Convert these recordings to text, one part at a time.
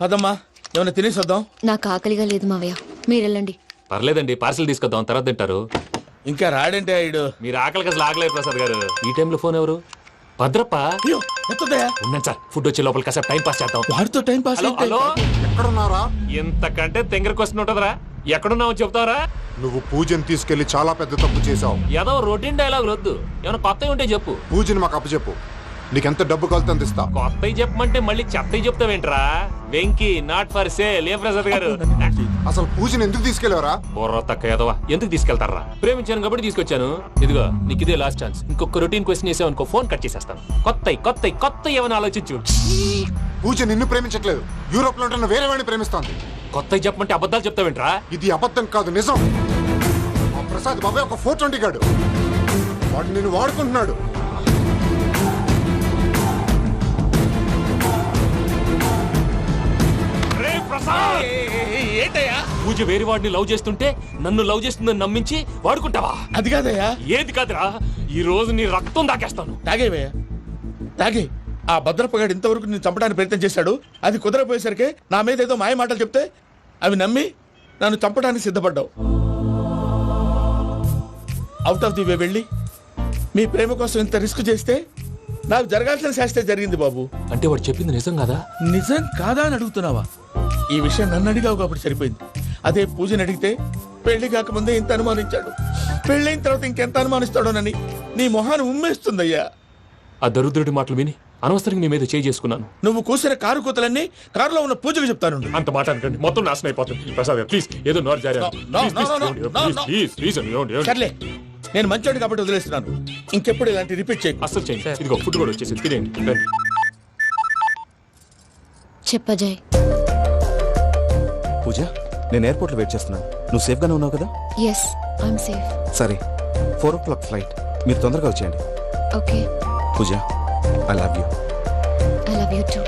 అదమ్మా ఏమైనా తినేసి వద్దాం. నాకు ఆకలిగా లేదు మావయ్య, మీరు వెళ్ళండి. పర్లేదండి, పార్సిల్ తీసుకొద్దాం, తర్వాత తింటారు. ఇంకా రాడంటే ఆయుడు. మీరు ఆకలికి అసలు ఆగలేదు ప్రసాద్ గారు. ఈ టైంలో ఫోన్ ఎవరు? భద్రప్ప. అయ్యో ఎత్తదయ్యా. ఉన్నాను సార్, ఫుడ్ వచ్చే లోపల కాసేపు టైం పాస్ చేద్దాం. వాడితో టైం పాస్. హలో, ఎక్కడున్నారా? ఇంతకంటే తెంగర క్వశ్చన్ ఉంటుందిరా. ఎక్కడున్నావు చెప్తావరా? నువ్వు పూజని తీసుకెళ్లి చాలా పెద్ద తప్పు చేశావు. ఏదో రొటీన్ డైలాగ్ వద్దు, ఏమైనా కొత్తవి ఉంటే చెప్పు. పూజని మాకు అప్పచెప్పు, నీకెంత డబ్బు కలితే అందిస్తా. కొత్తవి చెప్పమంటే మళ్ళీ చెత్తవి చెప్తావేంట్రా? Venky not for sale. ఏ ప్రసాద్ గారు, అసలు పూజని ఎందుకు తీసుకెళ్లేవరా? బుర్ర తక్క ఏదవా, ఎందుకు తీసుకెళ్తారా? ప్రేమించాను కాబట్టి తీసుకొచ్చాను. ఇదిగో నీకు ఇదే లాస్ట్ ఛాన్స్. ఇంకొక రొటీన్ క్వశ్చన్ చేసావు అనుకో, ఫోన్ కట్ చేసేస్తాను. కొత్త ఏమైనా ఆలోచించు. పూజ నిన్ను ప్రేమించట్లేదు, యూరోప్ లో ఉంటున్న వేరే వాడిని ప్రేమిస్తోంది. కొత్తవి చెప్పమంటే అబద్ధాలు చెప్తావేంట్రా? ఇది అబద్ధం కాదు, నిజం. మా ప్రసాద్ బాబాయ్ ఒక 420 గాడు, వాడు నిన్ను వాడుకుంటున్నాడు. ఏంటయ్యా? పూజ వేరే వాడిని లవ్ చేస్తుంటే నన్ను లవ్ చేస్తుందని నమ్మించి వాడుకుంటావా? అది కాదయ్యా. ఏది కాదురా, ఈ రోజు నీ రక్తం దాకేస్తాను. తాగేవయ్యా, తాగే. ఆ భద్రపగాడు ఇంతవరకు నేను చంపడానికి ప్రయత్నం చేశాడు. అది కుదరపోయేసరికి నా మీద ఏదో మాయ మాటలు చెప్తే అవి నమ్మి నన్ను చంపడానికి సిద్ధపడ్డావు. అవుట్ ఆఫ్ ది వే వెళ్ళి మీ ప్రేమ కోసం ఇంత రిస్క్ చేస్తే నాకు జరగాల్సిన శాస్త్రే జరిగింది బాబు. అంటే వాడు చెప్పింది నిజం కదా? నిజం కాదా అని అడుగుతున్నావా? ఈ విషయం నన్ను అడిగావు కాబట్టి సరిపోయింది. అదే పూజని అడిగితే పెళ్లి కాకముందే ఇంత అనుమానించాడు, పెళ్ళైన తర్వాత ఇంకెంత అనుమానిస్తాడోనని నీ మొహాన్ని ఉమ్మేస్తుందయ్యా. ఆ దరిద్రుడి మాటలు విని అనవసరంగా నీ మీద చేయి చేసుకున్నాను. నువ్వు కూసిన కారు కూతలన్నీ కారులో ఉన్న పూజకు చెప్తాను. అంత మాట అనకండి, మొత్తం నాశనం అయిపోతుంది. ప్రసాద్ గారు ప్లీజ్, ఏదో నోరు జారీ. సర్లే, నేను మంచోడు కాబట్టి వదిలేస్తున్నాను. ఇంకెప్పుడు ఇలాంటి రిపీట్ చేయకు. అస్సలు చేయండి. ఇదిగో ఫుడ్ కూడా వచ్చేసి తినేయండి. రండి. చెప్పజాయ్. పూజ, నేను ఎయిర్పోర్ట్లో వెయిట్ చేస్తున్నాను. నువ్వు సేఫ్గానే ఉన్నావు కదా? Yes, I'm safe. సరే, 4 o'clock ఫ్లైట్. మీరు తొందరగా వచ్చేయండి. Okay. Pooja, I love you. I love you too.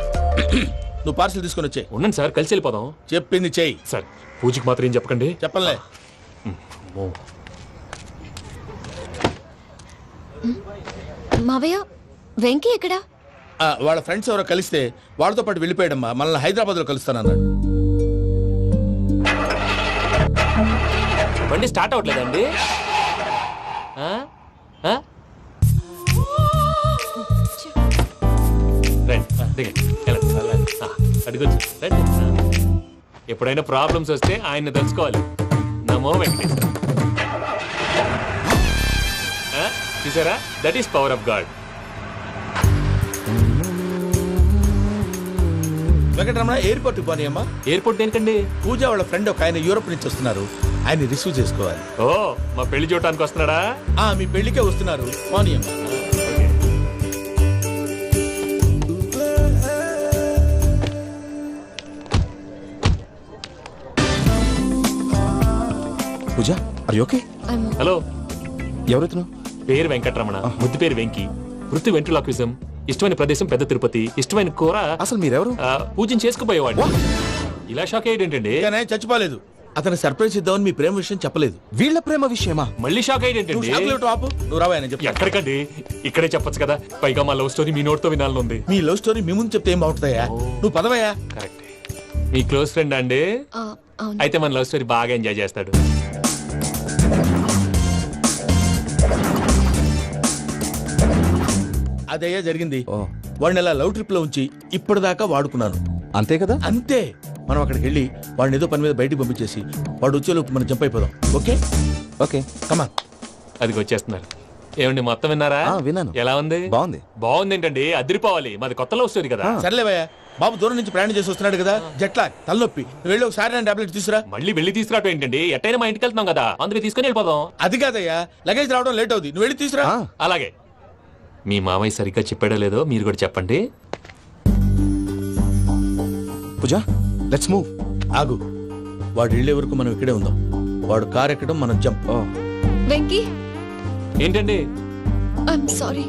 నువ్వు పార్సల్ తీసుకొని వచ్చే. ఉండండి సార్, కలిసి వెళ్ళిపోదాం. చెప్పింది చెయ్యి. సార్, పూజకి మాత్రం ఏం చెప్పకండి. చెప్పలే. మావయ్య, వెంకీ ఎక్కడా? వాళ్ళ ఫ్రెండ్స్ ఎవరో కలిస్తే వాళ్ళతో పాటు వెళ్ళిపోయాడమ్మా. మనల్ని హైదరాబాద్ లో కలుస్తానన్నాడు. బండి స్టార్ట్ అవ్వట్లేదండి. అడిగొచ్చు. రండి. ఎప్పుడైనా ప్రాబ్లమ్స్ వస్తే ఆయన్ని తెలుసుకోవాలి. నమో వెంకటేశ్వర. చూసారా, that is power of God. Venkataramana, airport పోనీ అమ్మా. ఎయిర్పోర్ట్ దేనికండి? పూజ వాళ్ళ ఫ్రెండ్ ఒక ఆయన యూరోప్ నుంచి వస్తున్నారు, ఆయన రిసీవ్ చేసుకోవాలి. ఓ, మా పెళ్లి చూడటానికి వస్తున్నాడా? మీ పెళ్లికే వస్తున్నారు. పోనీ అమ్మా. పూజ, ఆర్ యు ఓకే? హలో, ఎవరైతును? పేరు వెంకటరమణ, ముద్దు పేరు వెంకి, వృత్తి వెంట్రులాక్విజం, ఇష్టమైన ప్రదేశం పెద్ద తిరుపతి, ఇష్టమైన కూర. అసలు మీరెవరు? పూజను చేసుకుపోయేవాడు. ఇలా షాక్ అయ్యేటండి. చచ్చిపోలేదు. అతను సర్ప్రైజ్ ఇద్దామని మీ ప్రేమ విషయం చెప్పలేదు. వీళ్ళ ప్రేమ విషయమా? మళ్ళీ షాక్ అయ్యేటండి. నువ్వు రావా అని చెప్పి. ఎక్కడికండి, ఇక్కడే చెప్పొచ్చు కదా. పైగా మా లవ్ స్టోరీ మీ నోట్తో వినాలని ఉంది. మీ లవ్ స్టోరీ మీ ముందు చెప్తే ఏం బాగుంటుందయ్యా? నువ్వు పదవయ్యా. కరెక్ట్. మీ క్లోజ్ ఫ్రెండ్ అండి? అవును. అయితే మన లవ్ స్టోరీ బాగా ఎంజాయ్ చేస్తాడు. అదయ్యా జరిగింది. వాడిని అలా లవ్ ట్రిప్ లో ఉంచి ఇప్పటిదాకా వాడుకున్నాను. అంతే కదా? అంతే. మనం అక్కడికి వెళ్ళి వాడిని ఏదో పని మీద బయటికి పంపించేసి వాడు వచ్చేలోపు మనం జంప్ అయిపోదాం. ఓకే ఓకే, కమా. అది వచ్చేస్తున్నారు. ఏమండి, మొత్తం విన్నారా? విన్నాను. ఎలా ఉంది? బాగుంది. బాగుంది ఏంటండి, అదిరిపోవాలి. మాది కొత్త లవ్ స్టోరీ కదా. సర్లేవయ్యా, బాబు దూరం నుంచి ప్రయాణం చేసి వస్తున్నాడు కదా, జట్లా తలనొప్పి. వెళ్ళి ఒకసారి టాబ్లెట్ తీసుకురా. మళ్ళీ వెళ్ళి తీసుకురావటం ఏంటండి? ఎట్టైనా మా ఇంటికి వెళ్తున్నాం కదా, అందుకే తీసుకుని వెళ్ళిపోదాం. అది కాదయ్యా, లగేజ్ రావడం లేట్ అవుతుంది. నువ్వు వెళ్ళి తీసుకురా. అలాగే. మీ మామయ్య సరిగ్గా చెప్పాడో లేదో మీరు కూడా చెప్పండి. పూజ, లెట్స్ మూవ్. ఆగు, వాడు వెళ్ళే వరకు మనం ఇక్కడే ఉందాం. వాడు కార్ ఎక్కడం, మనం జంప్. వెంకీ, ఏంటండి? I'm sorry.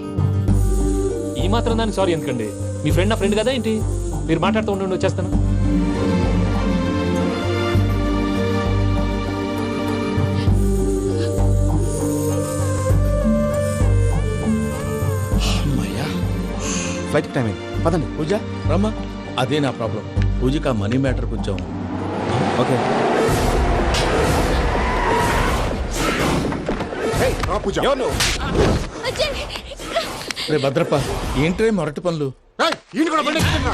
ఈ మాత్రం దానికి సారీ ఎందుకండి? మీ ఫ్రెండ్ నా ఫ్రెండ్ కదా ఏంటి? మీరు మాట్లాడుతూ ఉండండి, వచ్చేస్తాను. ఫ్లైట్ టైం అయింది పదండి. పూజ రమ్మా. అదే నా ప్రాబ్లం. పూజకి ఆ మనీ మ్యాటర్ కొంచెం. ఓకే. హే, రా పూజ. ఎవరు నువ్వు? రే భద్రప్ప, ఏంట్రే మొరటి పనులు? ఏయ్, ఈయన కూడా బండి ఎక్కుతున్నా.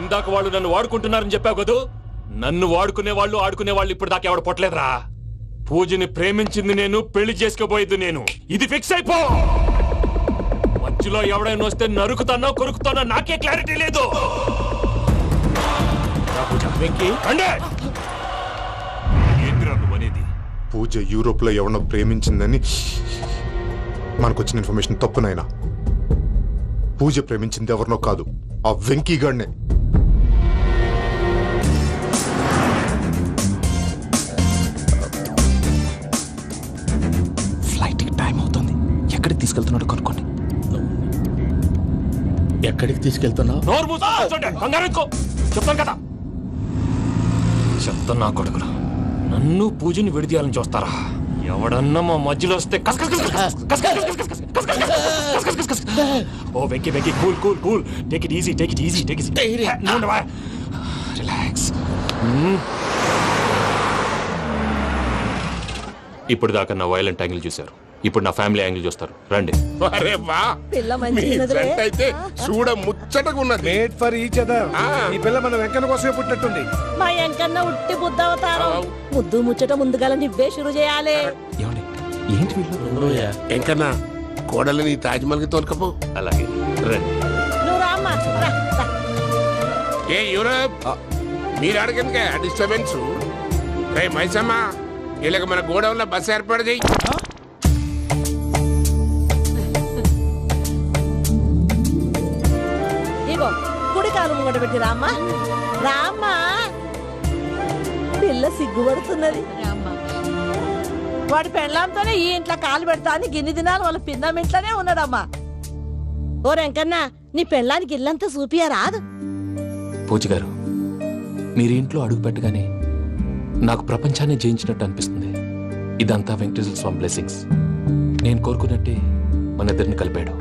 ఇందాక వాళ్ళు నన్ను వాడుకుంటున్నారని చెప్పావు కదూ. నన్ను వాడుకునే వాళ్ళు ఆడుకునే వాళ్ళు ఇప్పుడు దాకా ఎవడ పొట్టలేదురా. పూజని ప్రేమించింది నేను, పెళ్లి చేసుకోబోయేది నేను. ఇది ఫిక్స్ అయిపో. మధ్యలో ఎవడైనా వస్తే నరుకుతానో కొరుకుతానో నాకే క్లారిటీ లేదు. వెంకీ, ఏంటిరా నువ్వనేది? పూజ యూరోప్ లో ఎవరినో ప్రేమించిందని మనకొచ్చిన ఇన్ఫర్మేషన్ తప్పునైనా. పూజ ప్రేమించింది ఎవరినో కాదు, ఆ వెంకీ గాడినే. ఫ్లైట్ టైం అవుతుంది. ఎక్కడికి తీసుకెళ్తున్నాడో కనుక్కోండి. ఎక్కడికి తీసుకెళ్తున్నావు? నోరు మూసుకొని కూర్చోండి. కంగారు ఎందుకు? చెప్తాను కదా. చెప్తాను నా కొడుకులు. నన్ను పూజని విడిదీయాలని చూస్తారా? ఎవడన్నా మా మధ్యలో వస్తే కస్ కస్ కస్ కస్ కస్ కస్ కస్ కస్ కస్ కస్ కస్ కస్ కస్. ఓ Venky Venky, cool cool cool. Take it easy, take it easy, take it easy. Relax. ఇప్పుడు దాకా నా వైలెంట్ యాంగిల్ చూశారు. ఇప్పుడు నా ఫ్యామిలీ యాంగిల్ చూస్తారు. రండి. అరే వా, మీ ఫ్రెండ్ అయితే చూడ ముచ్చటగా ఉన్నది. Made for each other. ఈ పిల్ల మన వెంకన్న కోసమే పుట్టినట్టుంది. మా ఎంకన్నా ఉట్టి బుద్ధవతారం. ముద్దు ముచ్చట ముందుగాల నువ్వే షురు చేయాలి. ఏమండి ఏంటి వీళ్ళు? ఎంకన్నా కోడలిని తాజ్మహల్ కి తోలుకపో. అలాగే రండి. నువ్వు రామ్మా, రా, రా. ఏ యూరప్, మీరు అడగనుక డిస్టర్బెన్స్. రే మైసమ్మ, ఇలాగ మన గోడౌన్ లో బస్సు ఏర్పాటు చేయి. ఇగో కుడి కాలు ముంగట పెట్టి రామ్మా, రామ్మా. పిల్ల సిగ్గుపడుతున్నది. వాడి పెళ్ళాంతోనే ఈ ఇంట్లో కాలు పెడతా అని గిన్ని దినాలు వాళ్ళ పిన్నం ఇంట్లోనే ఉన్నాడమ్మా. ఓ వెంకన్నా, నీ పెళ్ళానికి ఇల్లంతా చూపియా రాదు. పూజ గారు, మీరు ఇంట్లో అడుగు పెట్టగానే నాకు ప్రపంచాన్ని జయించినట్టు అనిపిస్తుంది. ఇదంతా వెంకటేశ్వర స్వామి బ్లెస్సింగ్స్. నేను కోరుకున్నట్టే మన ఇద్దరిని కలిపాడు.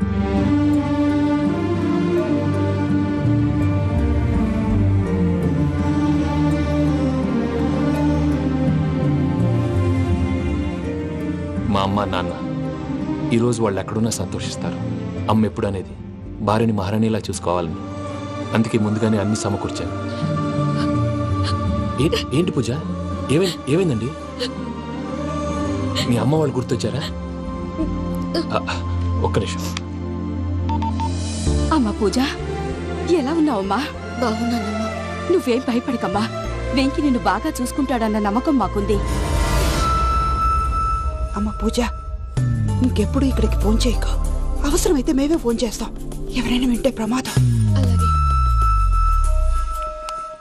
మా అమ్మ నాన్న ఈరోజు వాళ్ళు ఎక్కడున్నా సంతోషిస్తారు. అమ్మ ఎప్పుడు అనేది భార్యని మహారాణిలా చూసుకోవాలని. అందుకే ముందుగానే అన్ని సమకూర్చాను. ఏంటి పూజ, ఏమైందండి? మీ అమ్మ వాళ్ళు గుర్తొచ్చారా? ఒక్క నిమిషం. అమ్మా పూజ, ఎలా ఉన్నావమ్మా? బాగున్నానమ్మా. నువ్వేం భయపడకమ్మా. వెంకి నిన్ను బాగా చూసుకుంటాడన్న నమ్మకం మాకుంది. అమ్మ పూజ, ఇంకెప్పుడు ఇక్కడికి ఫోన్ చేయకు. అవసరమైతే మేమే ఫోన్ చేస్తాం. ఎవరైనా వింటే ప్రమాదం. అలాగే.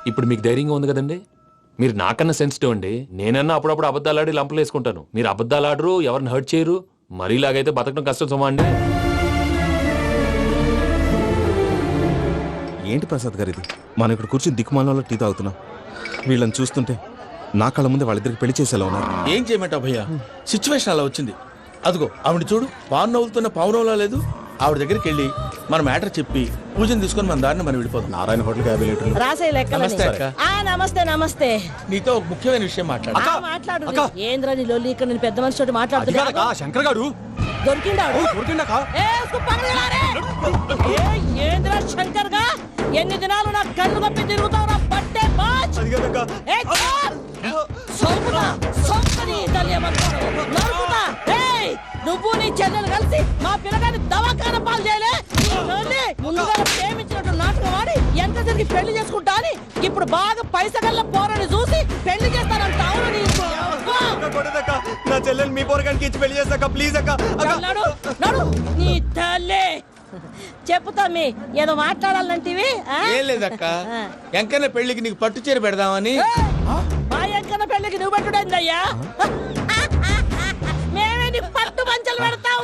ఇప్పుడు మీకు ధైర్యంగా ఉంది కదండి. మీరు నాకన్నా సెన్సిటివ్ అండి. నేనన్నా అప్పుడప్పుడు అబద్ధాలు ఆడి లంపలు వేసుకుంటాను. మీరు అబద్ధాలు ఆడరు, ఎవరిని హర్ట్ చేయరు. మరీలాగైతే బతకడం కష్టం సుమా అండి. ఏంటి ప్రసాద్ గారు ఇది? మనం ఇక్కడ కూర్చుని దిక్కుమాలలో టీ తాగుతున్నాం. వీళ్ళని చూస్తుంటే నా కళ్ళ ముందే వాళ్ళిద్దరికి పెళ్లి చేసేలా ఉన్నారు. ఏం చేయమంటావు భయ్యా, సిచ్యువేషన్ అలా వచ్చింది. అదిగో ఆవిడ చూడు, పావు నవ్వుతున్న పావునవ్వులా లేదు. ఆవిడ దగ్గరికి వెళ్ళి మన మ్యాటర్ చెప్పి పూజను తీసుకొని మన దారిని మనం వెళ్ళిపోతాం. నారాయణ హోటల్కి 50 లీటర్లు. రాసే లెక్కలని. నమస్తే అక్క. నమస్తే నమస్తే. నీతో ఒక ముఖ్యమైన విషయం మాట్లాడు. మాట్లాడు. ఏంద్రా నీ లొల్లి? ఇక్కడ నేను పెద్ద మనిషి తోటి మాట్లాడుతున్నా. శంకర్ గారు దొరికిందా? ఏంద్రా శంకర్ గా? ఎన్ని దినాలు నా కళ్ళు కప్పి తిరుగుతావు నా పట్టే బాచ్. నువ్వు నీ చెల్లెలు కలిసి మా పిల్లగాని దవాఖాన పాలు చేయలే. ముందుగా ప్రేమించినట్టు నాటకం ఆడి ఎంత తిరిగి పెళ్లి చేసుకుంటా అని ఇప్పుడు బాగా పైసగల్ల పోరని చూసి పెళ్లి చేస్తానంట. నా చెల్లెలు మీ పోరగానికి ఇచ్చి పెళ్లి చేస్తాక ప్లీజ్ అక్క. నడు నీ తల్లి. చెప్పుతా మీ ఏదో మాట్లాడాలంటివి. ఏం లేదక్క, ఎంకన్న పెళ్లికి నీకు పట్టు చీర పెడదామని. మా ఎంకన్న పెళ్లికి నువ్వు పెట్టుడైందయ్యా? మేమే నీ పట్టు పంచలు పెడతాం.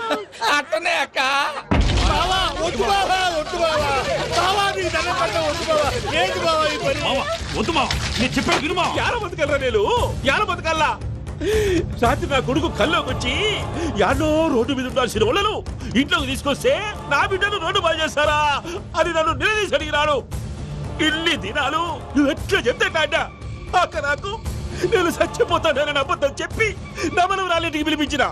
అట్టనే అక్క. వద్దు బావా, వద్దు బావా. బావా నీ దండం పెడతా, వద్దు బావా. ఏంటి బావా ఈ పని? వద్దు మావా, నేను చెప్పాను విను మావా. యార బతకల్రా నేను, యార బతకల్లా. రాత్రి నా కొడుకు కల్లోకి వచ్చి యాడో రోడ్డు మీద ఉండాల్సిన వాళ్ళను ఇంట్లోకి తీసుకొస్తే నా బిడ్డను రోడ్డు బాగా చేస్తారా అని నన్ను నిలదీసి అడిగినాడు. ఇన్ని దినాలు నువ్వు ఎట్లా చెప్తే కాడ్డ అక్క నాకు నేను చచ్చిపోతానని అబద్ధం చెప్పి నా మనవరాలింటికి పిలిపించిన.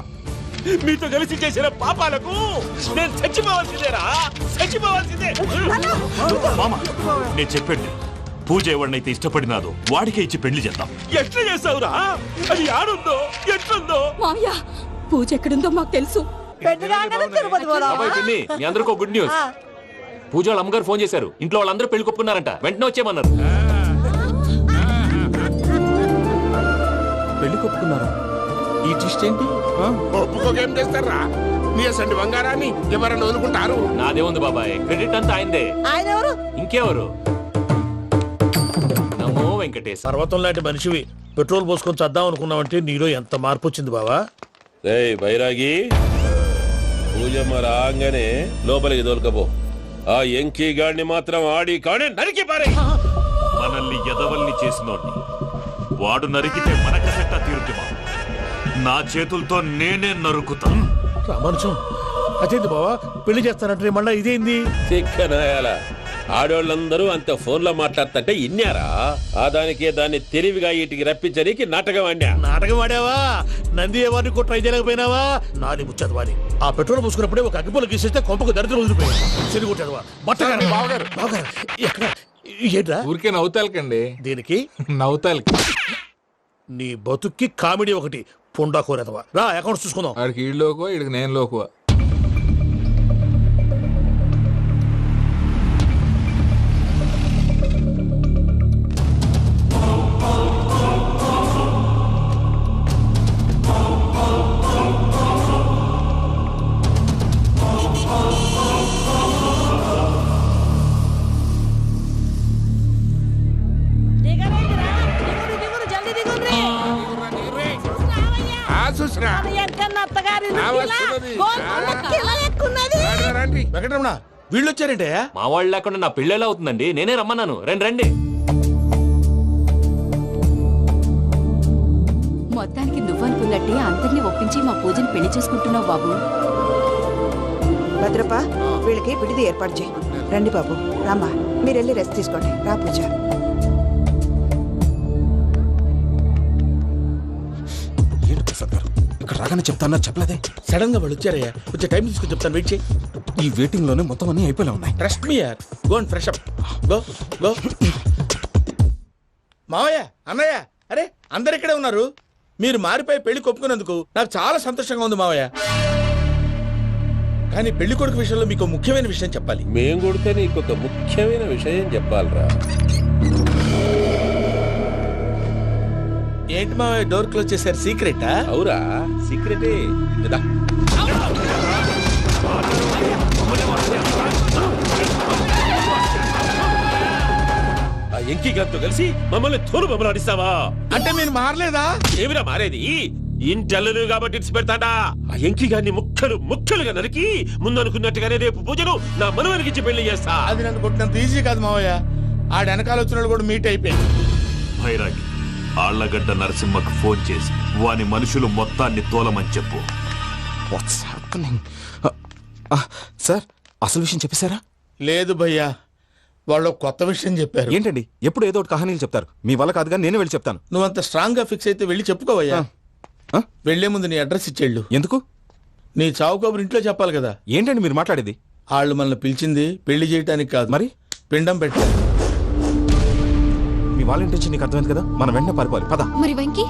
మీతో కలిసి చేసిన పాపాలకు నేను చచ్చిపోవాల్సిందేరా, చచ్చిపోవాల్సిందే. మామ నేను చెప్పండి, పూజ ఎవరినైతే ఇష్టపడినాదో వాడికే ఇచ్చి పెళ్లి చేద్దాం. ఎట్లా చేస్తావురా? అది ఆడుందో ఎట్లుందో. మావయ్య, పూజ ఎక్కడుందో మాకు తెలుసు. తిరుపతి బాబాయ్ పిన్ని, మీ అందరికీ గుడ్ న్యూస్. పూజ వాళ్ళ అమ్మగారు ఫోన్ చేశారు. ఇంట్లో వాళ్ళందరూ పెళ్లి కొప్పుకున్నారంట. వెంటనే వచ్చేయమన్నారు. పెళ్లి కొప్పుకున్నారా? ఈ ట్విస్ట్ ఏంటి? ఒప్పుకోకేం చేస్తారా? నీ అసంటి బంగారాన్ని ఎవరన్నా వదులుకుంటారు? నాదేముంది బాబాయ్, క్రెడిట్ అంతా ఆయనదే. ఆయన ఎవరు? ఇంకెవరు? నమో వెంకటేశ్. పర్వతం లాంటి మనిషివి పెట్రోల్ పోసుకొని చద్దాం అనుకున్నావంటే నీలో ఎంత మార్పు వచ్చింది బావా. రేయ్ బైరాగి, పూజమ్మ రాగానే లోపలికి దొరకపో. ఆ ఎంకీ గాడిని మాత్రం ఆడి కాడే నరికి పారే. మనల్ని ఎదవల్ని చేసినోడ్ని వాడు నరికితే మనకసెట్టా తీరుతుమా? నా చేతులతో నేనే నరుకుతా. రామానుజం, అదేంది బావా పెళ్లి చేస్తానంటే మళ్ళా ఇదేంది? చిక్కనాయాల ఆడోళ్ళందరూ అంత ఫోన్లో మాట్లాడుతుంటే ఇన్నారా? ఆ దానికే దాన్ని తెలివిగా వీటికి రప్పించడానికి నాటకం ఆడా. నాటకం ఆడావా? నంది ఎవరిని కూడా ట్రై చేయలేకపోయినావా? నాని ముచ్చదు వాని. ఆ పెట్రోల్ పోసుకున్నప్పుడే ఒక అగ్గిపోలు గీసేస్తే కొంపకు దరిద్రం వదిలిపోయాడు. చెరుగుంటాడువా బట్టగారు. బావగారు ఎక్కడ? ఏంట్రా ఊరికే నవ్వుతాలకండి. దీనికి నవ్వుతాలకి నీ బతుక్కి కామెడీ ఒకటి. పుండా కోరేదవా. రా అకౌంట్స్ చూసుకుందాం. ఆడికి ఈడు లోకువా, ఈడికి నేను లోకువా. చూసినా వెంకటరమణ, వీళ్ళు వచ్చారంటే మా వాళ్ళు లేకుండా నా పెళ్ళి ఎలా అవుతుందండి? నేనే రమ్మన్నాను. రండి రండి. మొత్తానికి నువ్వనుకున్నట్టే అందరినీ ఒప్పించి మా పూజని పెళ్లి చేసుకుంటున్నావు బాబు. భద్రప్ప, వీళ్ళకి విడిది ఏర్పాటు చేయి. రండి బాబు, రామ్మా, మీరు వెళ్ళి రెస్ట్ తీసుకోండి. రా పూజ. ఏంటి ప్రసాద్ గారు ఇక్కడ రాగానే చెప్తాన్నా చెప్పలేదే? సడన్ గా వాళ్ళు వచ్చారయ్యా. కొంచెం టైం తీసుకుని చెప్తాను, వెయిట్ చేయి. ఈ వెయిటింగ్ లోనే మొత్తం అన్ని అయిపోయి ఉన్నాయి. ట్రస్ట్ మీ యార్. Go and fresh up. Go go. మావయ్య, అన్నయ్య, అరే అందరు ఇక్కడే ఉన్నారు. మీరు మారిపోయి పెళ్లి కొప్పుకున్నందుకు నాకు చాలా సంతోషంగా ఉంది మావయ్య. కానీ పెళ్లి కొడుకు విషయంలో మీకు ముఖ్యమైన విషయం చెప్పాలి. మేం కొడితే నీకు ఒక ముఖ్యమైన విషయం చెప్పాలరా. ఏంటి మావయ్య డోర్ క్లోజ్ చేశారు? సీక్రెటా? అవురా, సీక్రెటే. ఎంకి గారితో కలిసి మమ్మల్ని తోలు బొమ్మలాడిస్తావా? అంటే మీరు మారలేదా? ఏమిరా మారేది? ఇంటల్లు కాబట్టి ఇడిచి పెడతాడా? ఆ ఎంకి గారిని ముక్కలుగా నరికి ముందు అనుకున్నట్టుగానే రేపు పూజను నా మనవనికిచ్చి పెళ్లి చేస్తా. అది నన్ను కొట్టినంత ఈజీ కాదు మావయ్య. ఆడ వెనకాల వచ్చిన కూడా మీట్ అయిపోయింది. భైరాగి ఆళ్లగడ్డ నరసింహకు ఫోన్ చేసి వాని మనుషులు మొత్తాన్ని తోలమని చెప్పు. సార్ అసలు విషయం చెప్పేశారా? లేదు భయ్యా, వాళ్ళు కొత్త విషయం చెప్పారు. ఏంటండి ఎప్పుడు ఏదో ఒకటి కహానీలు చెప్తారు. మీ వల్ల కాదుగా నేనే వెళ్ళి చెప్తాను. నువ్వంత స్ట్రాంగ్ గా ఫిక్స్ అయితే వెళ్ళి చెప్పుకోవయ్యా. వెళ్లే ముందు నీ అడ్రస్ ఇచ్చేళ్ళు. ఎందుకు? నీ చావు కబురు ఇంట్లో చెప్పాలి కదా. ఏంటండి మీరు మాట్లాడేది? వాళ్ళు మనల్ని పిలిచింది పెళ్లి చేయటానికి కాదు, మరి పిండం పెట్టారు. మీ వాళ్ళ ఇంటి నీకు అర్థమైంది కదా, మనం వెంటనే పారిపోవాలి. పద. మరి వెంకీ?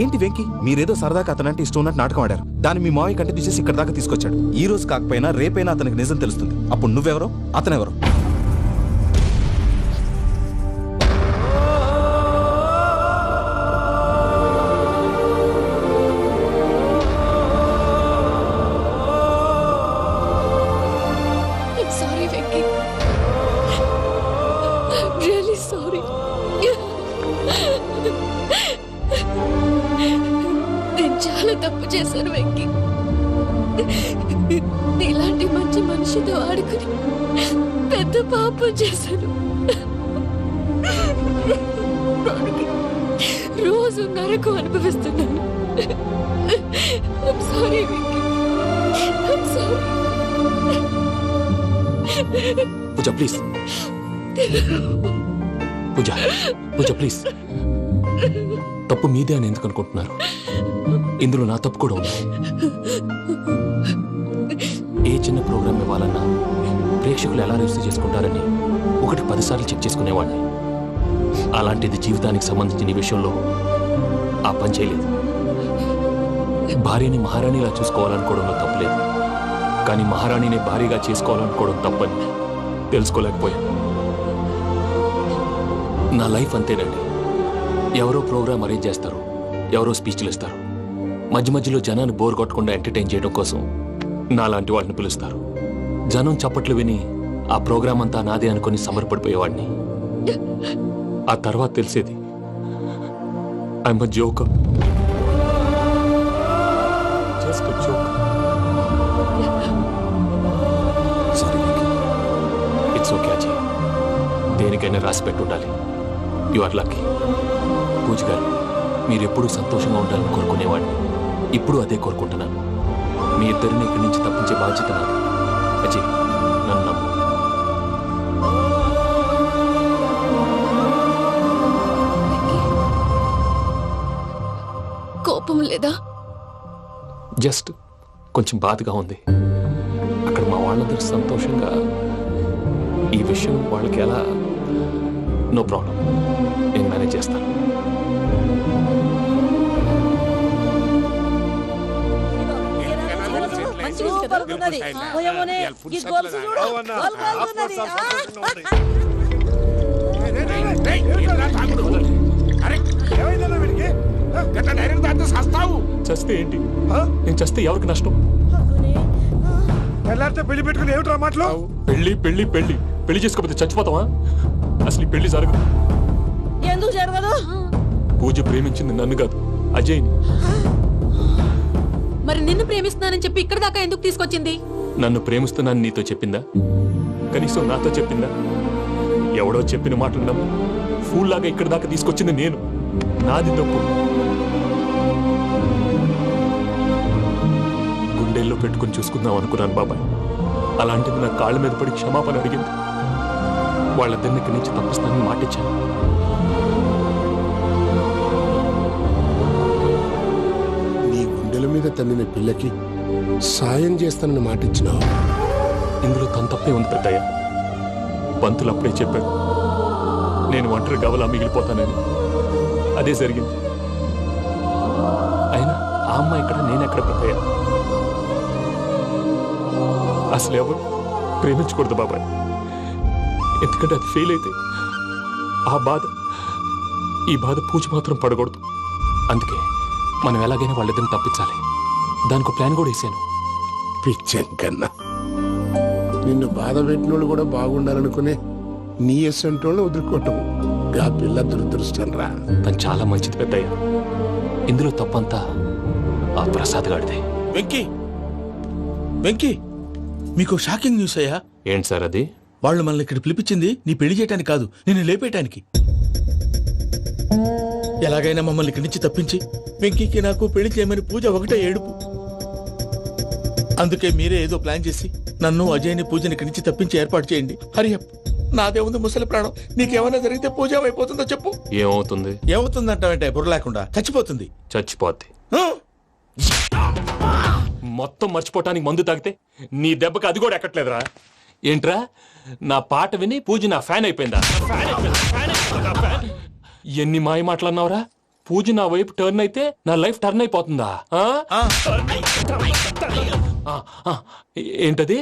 ఏంటి వెంకీ? మీరేదో సరదాగా అతనంటే ఇష్టం ఉన్నట్టు నాటకం ఆడారు. దాన్ని మీ మావయ్య కంటిన్యూ చేసి ఇక్కడ దాకా తీసుకొచ్చాడు. ఈ రోజు కాకపోయినా రేపైనా అతనికి నిజం తెలుస్తుంది. అప్పుడు నువ్వెవరో అతనెవరో. Sorry Venky, really sorry. నేను చాలా తప్పు చేశాను వెంకీ. నీలాంటి మంచి మనిషితో ఆడుకుని పెద్ద పాపం చేశాను. రోజు నరకం అనుభవిస్తున్నాను. Sorry Venky, sorry. Pooja please, Pooja please. తప్పు మీదే అని ఎందుకు అనుకుంటున్నారు? ఇందులో నా తప్పు కూడా ఉంది. ఏ చిన్న ప్రోగ్రామ్ ఇవ్వాలన్నా ప్రేక్షకులు ఎలా రిసీవ్ చేసుకుంటారని 1-10 సార్లు చెక్ చేసుకునేవాడిని. అలాంటిది జీవితానికి సంబంధించిన ఈ విషయంలో ఆ పని చేయలేదు. భార్యని మహారాణిలా చూసుకోవాలనుకోవడంలో తప్పులేదు, కానీ మహారాణిని భారీగా చేసుకోవాలనుకోవడం తప్పని తెలుసుకోలేకపోయాను. నా లైఫ్ అంతేనండి. ఎవరో ప్రోగ్రామ్ అరేంజ్ చేస్తారు, ఎవరో స్పీచ్లు ఇస్తారు. మధ్య మధ్యలో జనాన్ని బోర్ కొట్టకుండా ఎంటర్టైన్ చేయడం కోసం నాలాంటి వాళ్ళని పిలుస్తారు. జనం చప్పట్లు విని ఆ ప్రోగ్రామ్ అంతా నాదే అనుకుని సమర్పడిపోయేవాడిని. ఆ తర్వాత తెలిసేది I'm a joker, just a joker. It's okay Ajay, దేనికైనా రాసి పెట్టుండాలి. You are lucky. పూజ గారు, మీరు ఎప్పుడూ సంతోషంగా ఉండాలని కోరుకునేవాడిని. ఇప్పుడు అదే కోరుకుంటున్నాను. మీ ఇద్దరిని ఇక్కడి నుంచి తప్పించే బాధ్యత నాది. అజయ్, నన్ను నమ్ము. కోపం లేదా? జస్ట్ కొంచెం బాధగా ఉంది. అక్కడ మా వాళ్ళందరూ సంతోషంగా ఈ విషయం వాళ్ళకి ఎలా. నో ప్రాబ్లం, నేను మేనేజ్ చేస్తాను. సూపర్ ఉన్నది. పోయమోనే, ఈ గొలుసు చూడు, గొలుసు ఉన్నది. చస్తే ఏంటి? నేను చస్తే ఎవరికి నష్టం? తెల్లారితే పెళ్లి పెట్టుకుని ఏమిట్రా మాటలు? పెళ్లి పెళ్లి పెళ్లి పెళ్లి చేసుకోకపోతే చచ్చిపోతావా? అసలు ఈ పెళ్లి జరగదు. ఎందుకు జరగదు? పూజ ప్రేమించింది నన్ను కాదు, అజయ్ని. మరి నిన్ను ప్రేమిస్తున్నానని చెప్పి ఇక్కడ దాకా ఎందుకు తీసుకొచ్చింది? నన్ను ప్రేమిస్తున్నాను నీతో చెప్పిందా? కనీసం నాతో చెప్పిందా? ఎవడో చెప్పిన మాటలు నమ్ము ఫూల్ లాగా ఇక్కడ దాకా తీసుకొచ్చింది నేను. నాది తప్పు. గుండెల్లో పెట్టుకుని చూసుకుందాం అనుకున్నాను బాబాయ్. అలాంటిది నా కాళ్ళ మీద పడి క్షమాపణ అడిగింది. వాళ్ళిద్దరిని ఇక్కడి నుంచి తప్పిస్తానని మాటిచ్చాను. నీ గుండెల మీద తన్నిన పిల్లకి సాయం చేస్తానని మాటిచ్చినావు. ఇందులో తన తప్పే ఉంది పెద్దయ్య. పంతులు అప్పుడే చెప్పాడు నేను ఒంటరి గవలా మిగిలిపోతానని. అదే జరిగింది. అయినా ఆ అమ్మాయి ఎక్కడ, నేనెక్కడ పెద్దయ్య? అసలు ఎవరు ప్రేమించకూడదు బాబాయ్. ఎందుకంటే అది ఫెయిల్ అయితే ఆ బాధ, ఈ బాధ పూజ మాత్రం పడకూడదు. అందుకే మనం ఎలాగైనా వాళ్ళిద్దరిని తప్పించాలి. దానికి ప్లాన్ కూడా వేసాను. పిచ్చం కన్నా నిన్ను బాధ పెట్టినోళ్ళు కూడా బాగుండాలనుకునే నీ ఎస్సంటోళ్ళు వదులుకోవటం ఆ పిల్ల దురదృష్టం రా. తను చాలా మంచిది పెద్దయ్య. ఇందులో తప్పంతా ఆ ప్రసాద్ గాడిదే. వెంకీ వెంకీ, మీకు షాకింగ్ న్యూస్ అయ్యా. ఏంటి సార్ అది? వాళ్ళు మనల్ని ఇక్కడ పిలిపించింది నీ పెళ్లి చేయటానికి కాదు, నిన్ను లేపేయటానికి. ఎలాగైనా మమ్మల్ని ఇక్కడి నుంచి తప్పించి వెంకీకి నాకు పెళ్లి చేయమని పూజ ఒకటే ఏడుపు. అందుకే మీరే ఏదో ప్లాన్ చేసి నన్ను అజయ్ని పూజని ఇక్కడి నుంచి తప్పించి ఏర్పాటు చేయండి. హరియప్, నాదే ఉంది ముసలి ప్రాణం. నీకేమైనా జరిగితే పూజ అయిపోతుందో చెప్పు. ఏమవుతుంది? ఏమవుతుందంటావంటే బుర్ర లేకుండా చచ్చిపోతుంది. చచ్చిపోద్ది. మొత్తం మర్చిపోవటానికి మందు తాగితే నీ దెబ్బకి అది కూడా ఎక్కట్లేదురా. ఏంట్రా, నా పాట విని పూజ నా ఫ్యాన్ అయిపోయిందా? ఎన్ని మాయ మాటలన్నావురా? పూజ నా వైపు టర్న్ అయితే నా లైఫ్ టర్న్ అయిపోతుందా? ఏంటది?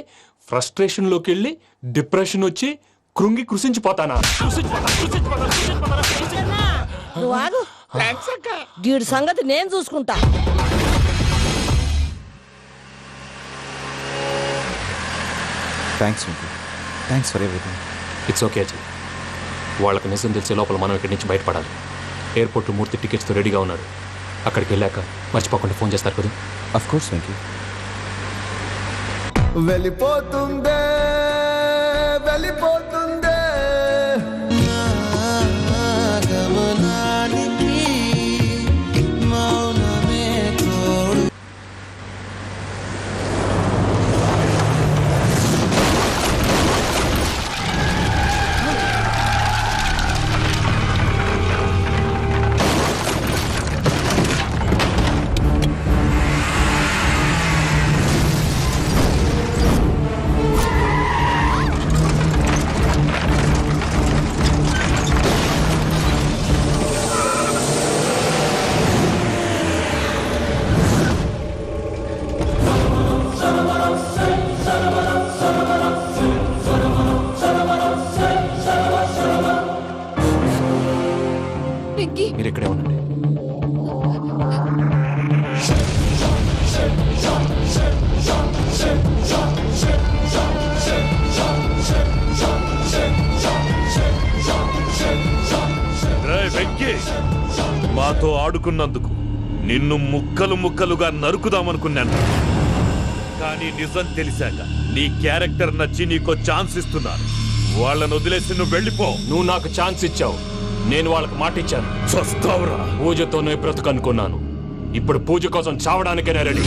ఫ్రస్ట్రేషన్ లోకి వెళ్ళి డిప్రెషన్ వచ్చి కృంగి కృషించిపోతానా? నువ్వు ఆగు. వీడి సంగతి నేను చూసుకుంటా. Thanks Venky, thanks for everything. It's okay Ajay. వాళ్ళకి నిజం తెలిసే లోపల మనం ఇక్కడి నుంచి బయటపడాలి. ఎయిర్పోర్ట్లో మూర్తి టికెట్స్తో రెడీగా ఉన్నాడు. అక్కడికి వెళ్ళాక మర్చిపోకుండా ఫోన్ చేస్తారు కదా. Of course Venky. వెళ్ళిపోతుందే వెళ్ళిపోతుందే మీరు ఇక్కడే ఉండండి. వెంకీ, మాతో ఆడుకున్నందుకు నిన్ను ముక్కలు ముక్కలుగా నరుకుదామనుకున్నాను. కానీ నిజం తెలిసాక నీ క్యారెక్టర్ నచ్చి నీకో ఛాన్స్ ఇస్తున్నాను. వాళ్ళను వదిలేసి నువ్వు వెళ్ళిపో. నువ్వు నాకు ఛాన్స్ ఇచ్చావు, నేను వాళ్ళకి మాట ఇచ్చాను. చస్తావురా. పూజతోనే బ్రతుకనుకున్నాను. ఇప్పుడు పూజ కోసం చావడానికైనా రెడీ.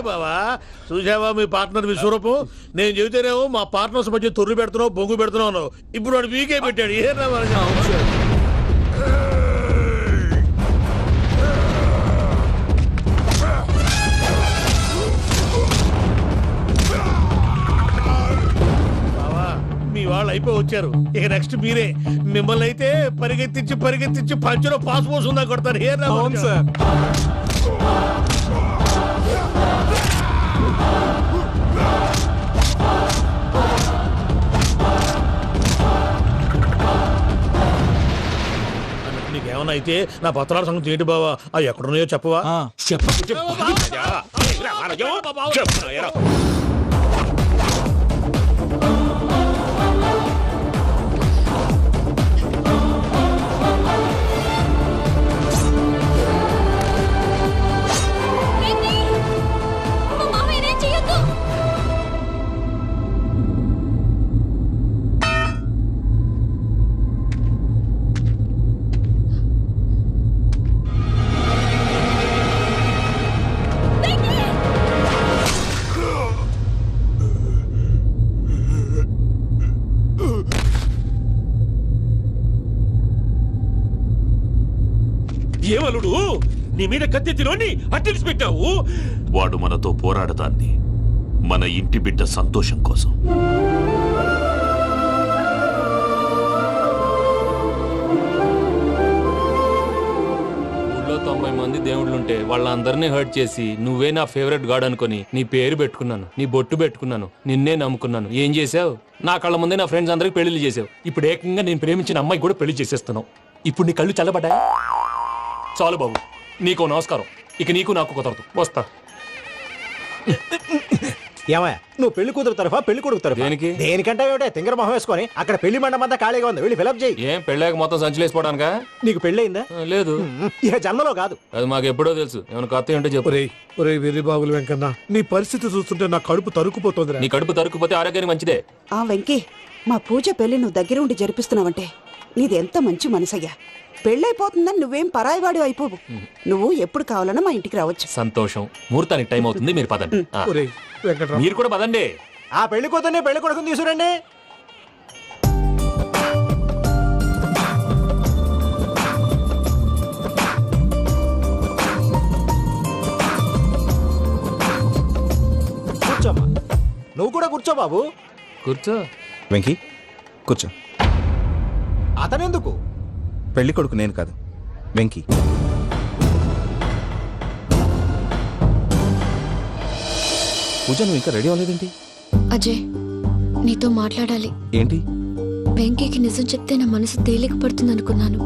బావా, చూసావా మీ పార్ట్నర్ విశ్వరూపం? నేను చెబితేనేమో మా పార్ట్నర్స్ మధ్య తొర్రు పెడుతున్నావు, బొంగు పెడుతున్నావు. ఇప్పుడు వాడు వీకే పెట్టాడు. ఏ మీ వాళ్ళు అయిపోయి వచ్చారు. ఇక నెక్స్ట్ మీరే. మిమ్మల్ని అయితే పరిగెత్తించి పరిగెత్తించి పంచులో పాస్ పోసుందా కొడతారు. ఏ సార్ నీకేమన్నా అయితే నా పత్రాల సంగతి ఏంటి బావా? అవి ఎక్కడున్నాయో చెప్పవా? ఏమలుడు నీ మీద కత్తెత్తిలోని అట్టెలిసి పెట్టావు. వాడు మనతో పోరాడతాన్ని మన ఇంటి బిడ్డ సంతోషం కోసం. ఊళ్ళో 90 మంది దేవుళ్ళుంటే వాళ్ళందరినీ హర్ట్ చేసి నువ్వే నా ఫేవరెట్ గాడ్ అనుకుని నీ పేరు పెట్టుకున్నాను, నీ బొట్టు పెట్టుకున్నాను, నిన్నే నమ్ముకున్నాను. ఏం చేసావు? నా కళ్ళ ముందే నా ఫ్రెండ్స్ అందరికి పెళ్లి చేసావు. ఇప్పుడు ఏకంగా నేను ప్రేమించిన అమ్మాయి కూడా పెళ్లి చేసేస్తున్నావు. ఇప్పుడు నీ కళ్ళు చల్లబడ్డాయి. చాలు బాబు, నీకు నమస్కారం. ఇక నీకు నాకు కుదరదు. వస్తా. ఏమయ్య నువ్వు పెళ్లి కూతురు తరఫా పెళ్లి కొడుకు తరఫా? దేనికి? దేనికంటే ఏమిటే తింగర మొహం వేసుకొని అక్కడ పెళ్లి మండపం అంతా ఖాళీగా ఉంది, వెళ్ళి ఫిలప్ చేయి. ఏం పెళ్ళాక మొత్తం సంచులేసిపోవడానికా? నీకు పెళ్ళయిందా? లేదు. ఇక జన్మలో కాదు. అది మాకు ఎప్పుడో తెలుసు. ఏమైనా కొత్త ఏంటో చెప్పు. ఒరే వెర్రి బాబులు వెంకన్న, నీ పరిస్థితి చూస్తుంటే నా కడుపు తరుక్కుపోతుంది. నీ కడుపు తరుక్కుపోతే ఆరోగ్యానికి మంచిదే. ఆ వెంకీ, మా పూజ పెళ్లి నువ్వు దగ్గర ఉండి జరిపిస్తున్నావంటే నీది ఎంత మంచి మనసయ్యా. పెళ్ళైపోతుందని నువ్వేం పరాయివాడి అయిపోవు. నువ్వు ఎప్పుడు కావాలన్నా మా ఇంటికి రావచ్చు. సంతోషం. ముహూర్తానికి టైం అవుతుంది, మీరు పదండి. మీరు కూడా పదండి. ఆ పెళ్లి కూతుర్ని పెళ్లి కొడుకుని తీసుకురండి. కూర్చోమ్మా. నువ్వు కూడా కూర్చో బాబు. కూర్చో. వెంకీ కూర్చో. అతనెందుకు? పెళ్లి కొడుకు నేను కాదు, వెంకీ. పూజ, నువ్వు ఇంకా రెడీ అవ్వలేదేంటి? అజయ్, నీతో మాట్లాడాలి. ఏంటి? వెంకీకి నిజం చెప్తే నా మనసు తేలిక పడుతుంది అనుకున్నాను.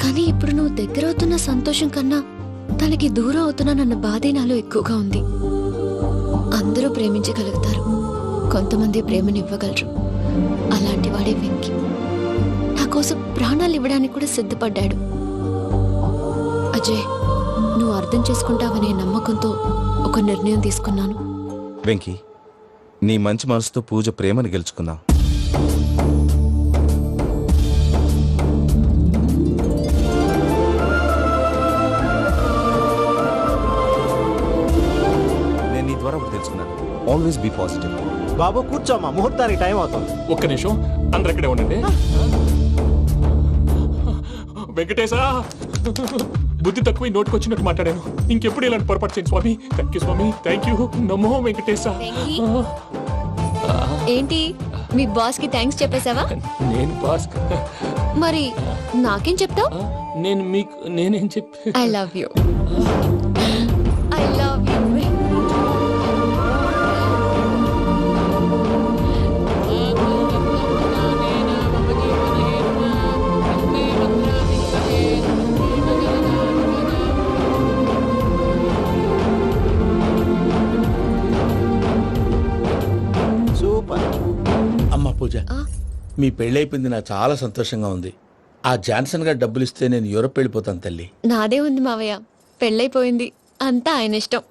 కానీ ఇప్పుడు నువ్వు దగ్గర అవుతున్న సంతోషం కన్నా తనకి దూరం అవుతున్నానన్న బాధే నాలో ఎక్కువగా ఉంది. అందరూ ప్రేమించగలుగుతారు, కొంతమంది ప్రేమనివ్వగలరు. అలాంటి వాడే వెంకీ. నా కోసం ప్రాణాలు ఇవ్వడానికి కూడా సిద్ధపడ్డాడు. అజయ్, నువ్వు అర్థం చేసుకుంటావనే నమ్మకంతో ఒక నిర్ణయం తీసుకున్నాను. వెంకీ, నీ మంచి మనసుతో పూజ ప్రేమను గెలుచుకుందాం. నేను నీ ద్వారా ఒకటి తెలుసుకున్నాను. Always be positive. బాబు కూర్చోమ్మా, ముహూర్తానికి టైం అవుతుంది. ఒక్క నిమిషం, అందరు ఇక్కడే ఉండండి. వెంకటేశా, బుద్ధి తక్కువ నోటుకొచ్చినట్టు మాట్లాడాను. ఇంకెప్పుడు ఇలాంటి పొరపాటు చేయండి స్వామి. థ్యాంక్ యూ స్వామి, థ్యాంక్ యూ. నమో వెంకటేశా. ఏంటి, మీ బాస్ కి థ్యాంక్స్ చెప్పేశావా? నేను బాస్. మరి నాకేం చెప్తావు? నేను మీకు నేనేం చెప్పి? I love you. I love you. అమ్మ పూజ, మీ పెళ్ళైపోయింది, నాకు చాలా సంతోషంగా ఉంది. ఆ జాన్సన్ గారు డబ్బులు ఇస్తే నేను యూరప్ వెళ్ళిపోతాను తల్లి. నాదే ఉంది మావయ్య, పెళ్ళైపోయింది, అంతా ఆయన ఇష్టం.